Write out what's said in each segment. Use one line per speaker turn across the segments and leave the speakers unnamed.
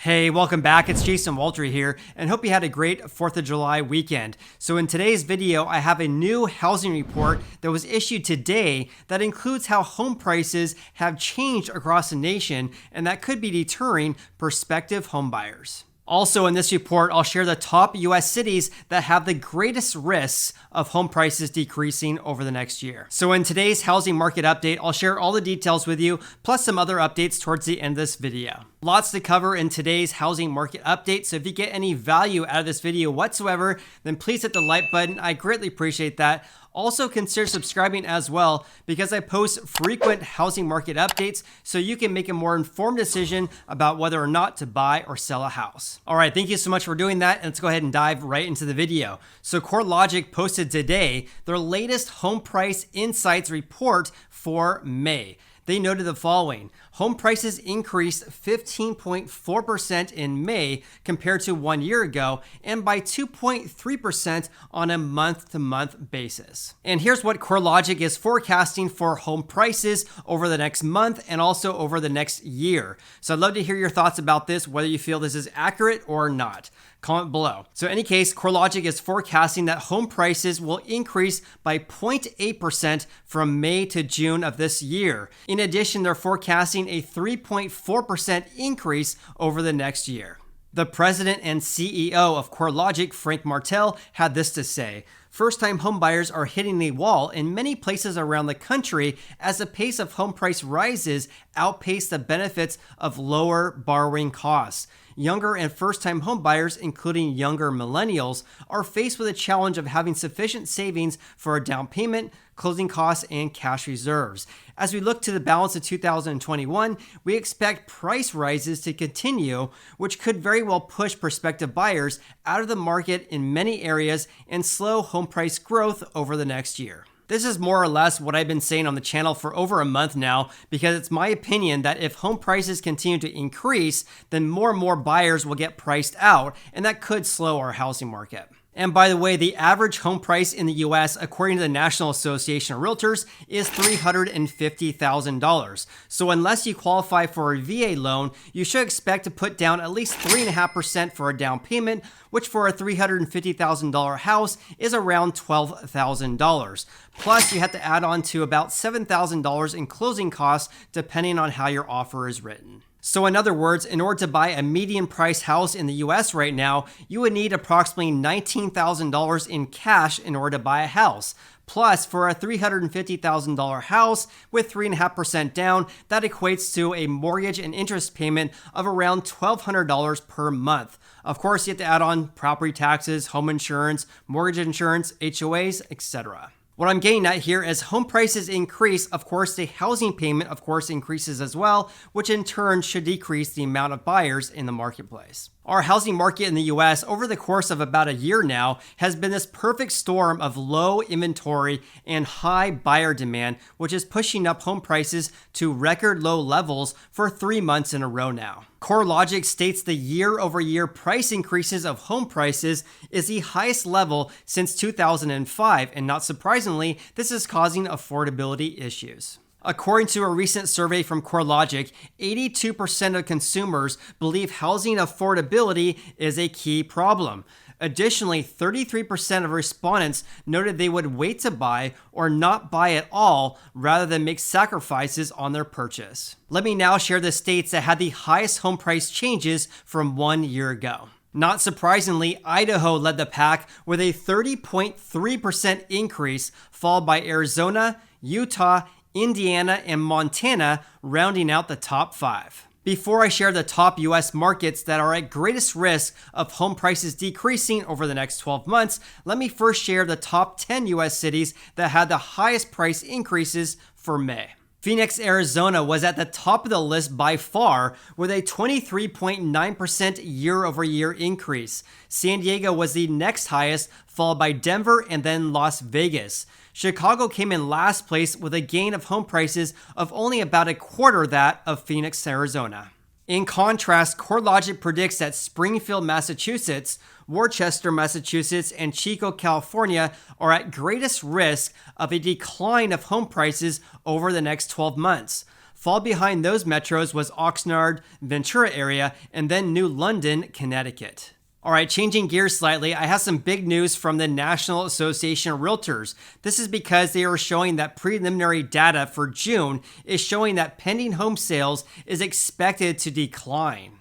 Hey, welcome back. It's Jason Walter here, and hope you had a great 4th of July weekend. So in today's video, I have a new housing report that was issued today that includes how home prices have changed across the nation, and that could be deterring prospective home buyers. Also in this report, I'll share the top US cities that have the greatest risks of home prices decreasing over the next year. So in today's housing market update, I'll share all the details with you, plus some other updates towards the end of this video. Lots to cover in today's housing market update, so if you get any value out of this video whatsoever, then please hit the like button. I greatly appreciate that. Also consider subscribing as well, because I post frequent housing market updates so you can make a more informed decision about whether or not to buy or sell a house. All right, thank you so much for doing that, and let's go ahead and dive right into the video. So Corelogic posted today their latest home price insights report for May. They noted the following: home prices increased 15.4% in May compared to 1 year ago, and by 2.3% on a month-to-month basis. And here's what Corelogic is forecasting for home prices over the next month and also over the next year. So I'd love to hear your thoughts about this, whether you feel this is accurate or not. Comment below. So in any case, Corelogic is forecasting that home prices will increase by 0.8% from May to June of this year. In addition, they're forecasting a 3.4% increase over the next year. The president and CEO of Corelogic, Frank Martell, had this to say: first-time homebuyers are hitting a wall in many places around the country as the pace of home price rises outpace the benefits of lower borrowing costs. Younger and first-time homebuyers, including younger millennials, are faced with a challenge of having sufficient savings for a down payment, closing costs, and cash reserves. As we look to the balance of 2021, we expect price rises to continue, which could very well push prospective buyers out of the market in many areas and slow home price growth over the next year. This is more or less what I've been saying on the channel for over a month now, because it's my opinion that if home prices continue to increase, then more and more buyers will get priced out, and that could slow our housing market. And by the way, the average home price in the US, according to the National Association of Realtors, is $350,000. So unless you qualify for a VA loan, you should expect to put down at least 3.5% for a down payment, which for a $350,000 house is around $12,000. Plus, you have to add on to about $7,000 in closing costs, depending on how your offer is written. So in other words, in order to buy a median price house in the US right now, you would need approximately $19,000 in cash in order to buy a house. Plus, for a $350,000 house with 3.5% down, that equates to a mortgage and interest payment of around $1,200 per month. Of course, you have to add on property taxes, home insurance, mortgage insurance, HOAs, etc. What I'm getting at here is home prices increase, of course, the housing payment, of course, increases as well, which in turn should decrease the amount of buyers in the marketplace. Our housing market in the US over the course of about a year now has been this perfect storm of low inventory and high buyer demand, which is pushing up home prices to record low levels for 3 months in a row now. Corelogic states the year-over-year price increases of home prices is the highest level since 2005, and not surprisingly, this is causing affordability issues. According to a recent survey from Corelogic, 82% of consumers believe housing affordability is a key problem. Additionally, 33% of respondents noted they would wait to buy or not buy at all rather than make sacrifices on their purchase. Let me now share the states that had the highest home price changes from 1 year ago. Not surprisingly, Idaho led the pack with a 30.3% increase, followed by Arizona, Utah, Indiana, and Montana, rounding out the top 5. Before I share the top US markets that are at greatest risk of home prices decreasing over the next 12 months, let me first share the top 10 US cities that had the highest price increases for May. Phoenix, Arizona was at the top of the list by far with a 23.9% year-over-year increase. San Diego was the next highest, followed by Denver and then Las Vegas. Chicago came in last place with a gain of home prices of only about a quarter that of Phoenix, Arizona. In contrast, Corelogic predicts that Springfield, Massachusetts, Worcester, Massachusetts, and Chico, California are at greatest risk of a decline of home prices over the next 12 months. Fall behind those metros was Oxnard, Ventura area, and then New London, Connecticut. All right, changing gears slightly, I have some big news from the National Association of Realtors. This is because they are showing that preliminary data for June is showing that pending home sales is expected to decline.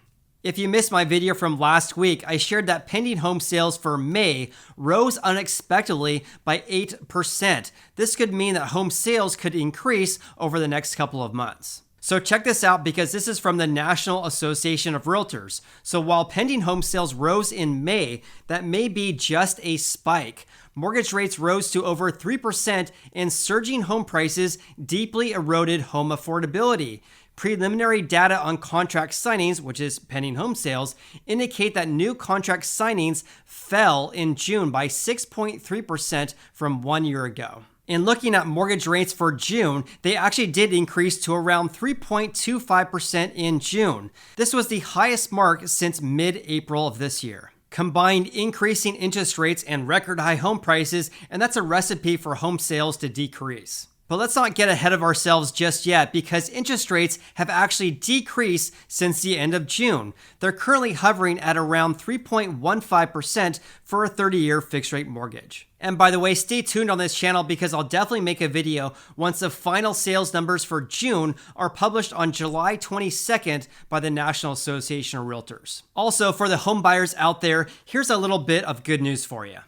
If you missed my video from last week, I shared that pending home sales for May rose unexpectedly by 8%. This could mean that home sales could increase over the next couple of months. So check this out because this is from the National Association of Realtors. So while pending home sales rose in May, that may be just a spike. Mortgage rates rose to over 3% and surging home prices deeply eroded home affordability. Preliminary data on contract signings, which is pending home sales, indicate that new contract signings fell in June by 6.3% from 1 year ago. In looking at mortgage rates for June, they actually did increase to around 3.25% in June. This was the highest mark since mid-April of this year. Combined increasing interest rates and record high home prices, and that's a recipe for home sales to decrease. But let's not get ahead of ourselves just yet because interest rates have actually decreased since the end of June. They're currently hovering at around 3.15% for a 30-year fixed-rate mortgage. And by the way, stay tuned on this channel because I'll definitely make a video once the final sales numbers for June are published on July 22nd by the National Association of Realtors. Also, for the home buyers out there, here's a little bit of good news for you.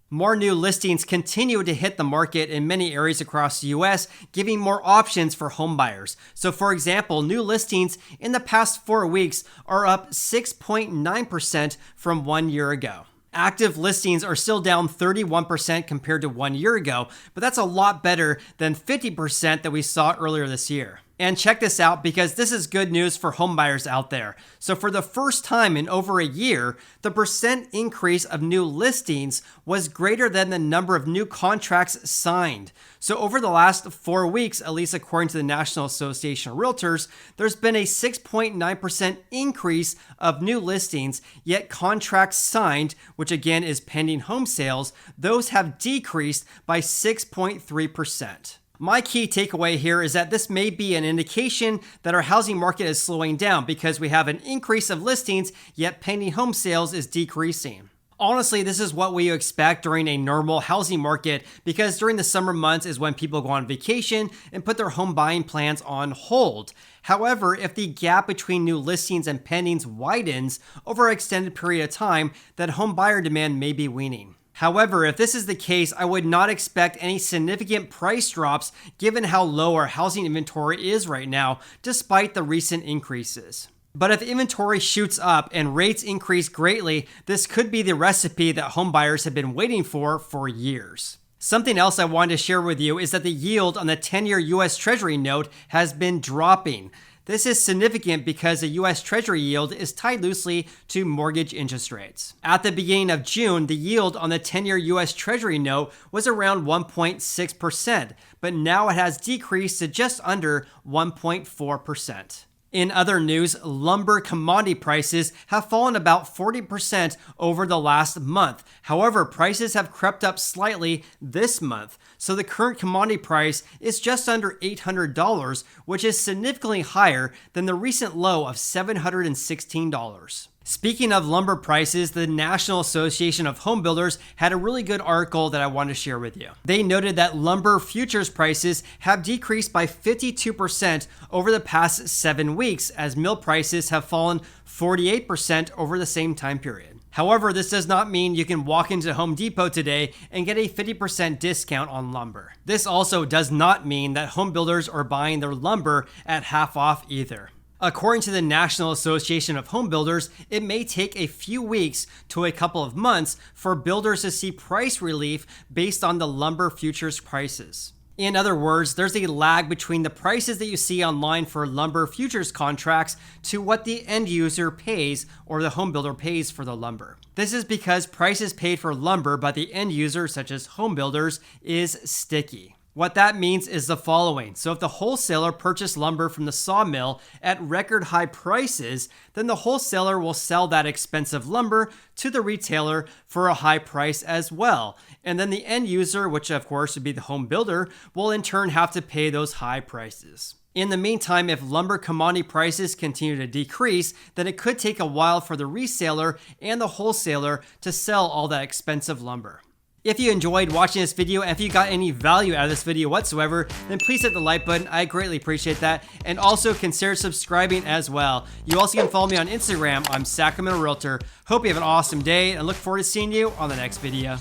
More new listings continue to hit the market in many areas across the US, giving more options for home buyers. So for example, new listings in the past 4 weeks are up 6.9% from 1 year ago. Active listings are still down 31% compared to 1 year ago, but that's a lot better than 50% that we saw earlier this year. And check this out because this is good news for homebuyers out there. So for the first time in over a year, the percent increase of new listings was greater than the number of new contracts signed. So over the last 4 weeks, at least according to the National Association of Realtors, there's been a 6.9% increase of new listings, yet contracts signed, which again is pending home sales, those have decreased by 6.3%. My key takeaway here is that this may be an indication that our housing market is slowing down because we have an increase of listings, yet pending home sales is decreasing. Honestly, this is what we expect during a normal housing market because during the summer months is when people go on vacation and put their home buying plans on hold. However, if the gap between new listings and pendings widens over an extended period of time, then home buyer demand may be waning. However, if this is the case, I would not expect any significant price drops given how low our housing inventory is right now, despite the recent increases. But if inventory shoots up and rates increase greatly, this could be the recipe that home buyers have been waiting for years. Something else I wanted to share with you is that the yield on the 10-year US Treasury note has been dropping. This is significant because the U.S. Treasury yield is tied loosely to mortgage interest rates. At the beginning of June, the yield on the 10-year U.S. Treasury note was around 1.6%, but now it has decreased to just under 1.4%. In other news, lumber commodity prices have fallen about 40% over the last month. However, prices have crept up slightly this month. So the current commodity price is just under $800, which is significantly higher than the recent low of $716. Speaking of lumber prices, the National Association of Home Builders had a really good article that I want to share with you. They noted that lumber futures prices have decreased by 52% over the past 7 weeks, as mill prices have fallen 48% over the same time period. However, this does not mean you can walk into Home Depot today and get a 50% discount on lumber. This also does not mean that home builders are buying their lumber at half off either. According to the National Association of Home Builders, it may take a few weeks to a couple of months for builders to see price relief based on the lumber futures prices. In other words, there's a lag between the prices that you see online for lumber futures contracts to what the end user pays or the home builder pays for the lumber. This is because prices paid for lumber by the end user, such as home builders, is sticky. What that means is the following. So if the wholesaler purchased lumber from the sawmill at record high prices, then the wholesaler will sell that expensive lumber to the retailer for a high price as well. And then the end user, which of course would be the home builder, will in turn have to pay those high prices. In the meantime, if lumber commodity prices continue to decrease, then it could take a while for the reseller and the wholesaler to sell all that expensive lumber. If you enjoyed watching this video, and if you got any value out of this video whatsoever, then please hit the like button. I greatly appreciate that. And also consider subscribing as well. You also can follow me on Instagram. I'm Sacramento Realtor. Hope you have an awesome day and look forward to seeing you on the next video.